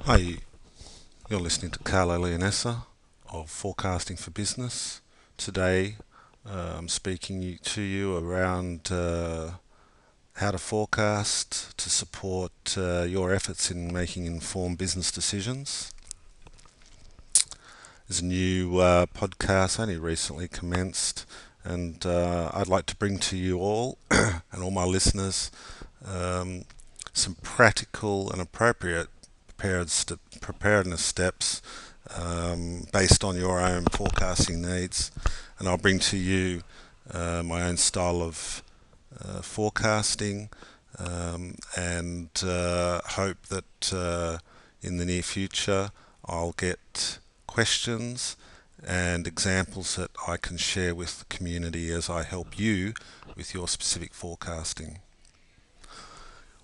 Hi, you're listening to Carlo Leonessa of Forecasting for Business. Today I'm speaking to you around how to forecast to support your efforts in making informed business decisions. There's a new podcast only recently commenced, and I'd like to bring to you all and all my listeners um, some practical and appropriate preparedness steps based on your own forecasting needs. And I'll bring to you my own style of forecasting and hope that in the near future I'll get questions and examples that I can share with the community as I help you with your specific forecasting.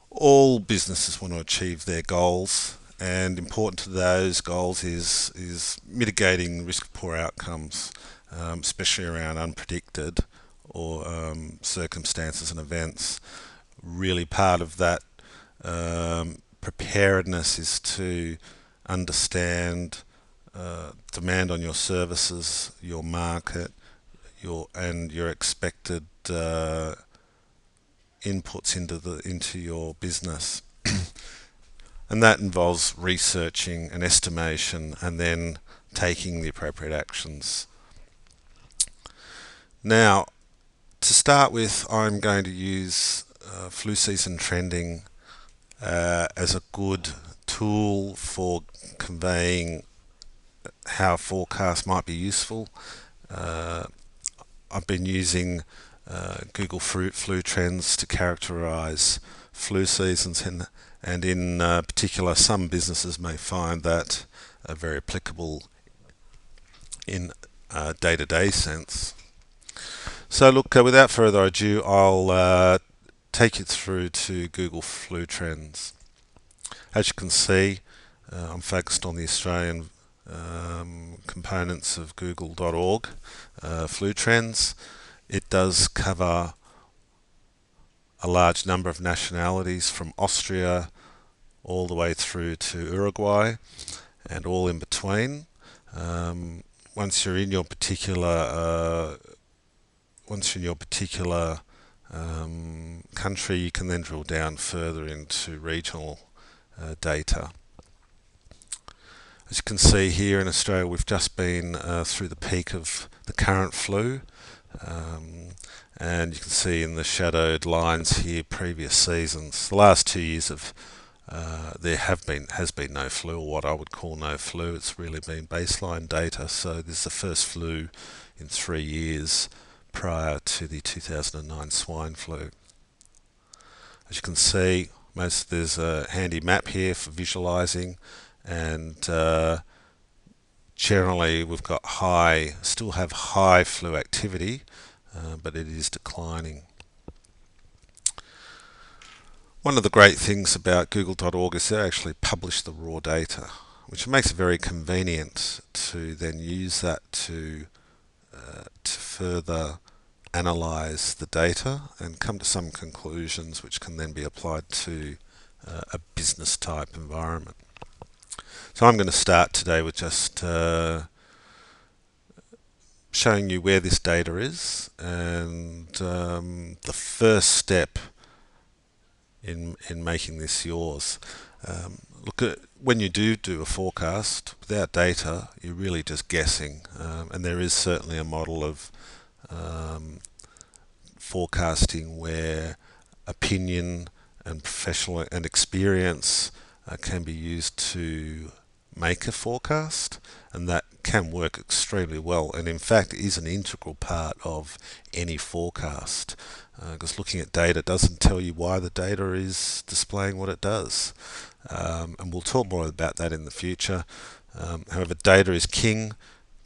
All businesses want to achieve their goals, and important to those goals is mitigating risk of poor outcomes, especially around unpredicted or circumstances and events. Really, part of that preparedness is to understand demand on your services, your market, your expected inputs into your business. And that involves researching and estimation and then taking the appropriate actions. Now, to start with, I'm going to use flu season trending as a good tool for conveying how a forecast might be useful. Uh, I've been using Google flu trends to characterize flu seasons, and in particular, some businesses may find that very applicable in a day-to-day sense. So, look, without further ado, I'll take you through to Google flu trends. As you can see, I'm focused on the Australian components of google.org flu trends. It does cover a large number of nationalities from Austria all the way through to Uruguay and all in between. Um, once you're in your particular country, you can then drill down further into regional data. As you can see here in Australia, we've just been through the peak of the current flu. Um, and you can see in the shadowed lines here previous seasons. The last 2 years of has been no flu, or what I would call no flu. It's really been baseline data. So this is the first flu in 3 years prior to the 2009 swine flu. As you can see, there's a handy map here for visualizing, and generally we've got still have high flu activity, but it is declining. One of the great things about google.org is they actually publish the raw data, which makes it very convenient to then use that to further analyze the data and come to some conclusions which can then be applied to a business type environment. So I'm going to start today with just showing you where this data is, and the first step in making this yours. Look at when you do a forecast without data, you're really just guessing, and there is certainly a model of forecasting where opinion and professional and experience can be used to make a forecast, and that can work extremely well, and in fact is an integral part of any forecast, because looking at data doesn't tell you why the data is displaying what it does, and we'll talk more about that in the future. However, data is king.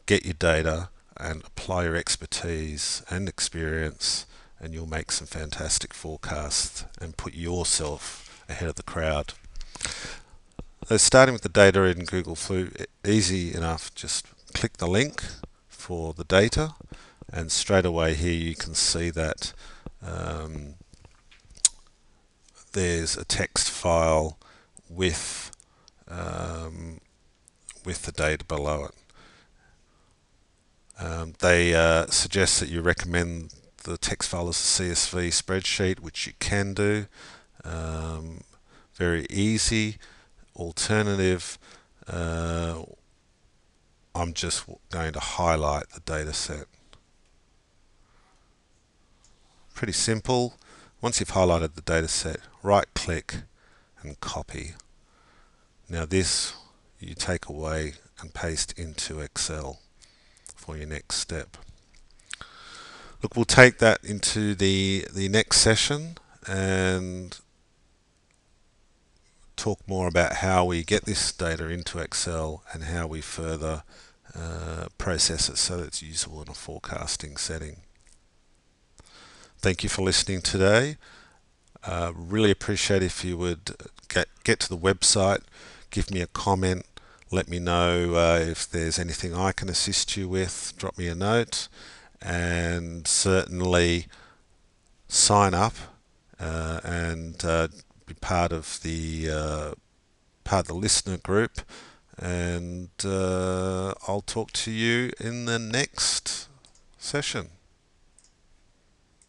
Get your data and apply your expertise and experience, and you'll make some fantastic forecasts and put yourself ahead of the crowd. So starting with the data in Google Flu, easy enough, just click the link for the data, and straight away here you can see that there's a text file with with the data below it. They suggest that you recommend the text file as a CSV spreadsheet, which you can do. Very easy. Alternative, I'm just going to highlight the data set. Pretty simple. Once you've highlighted the data set, right click and copy. Now this you take away and paste into Excel for your next step. Look, we'll take that into the next session and talk more about how we get this data into Excel and how we further process it so that it's usable in a forecasting setting. Thank you for listening today. Really appreciate if you would get to the website, give me a comment, let me know if there's anything I can assist you with, drop me a note, and certainly sign up and be part of the listener group, and I'll talk to you in the next session.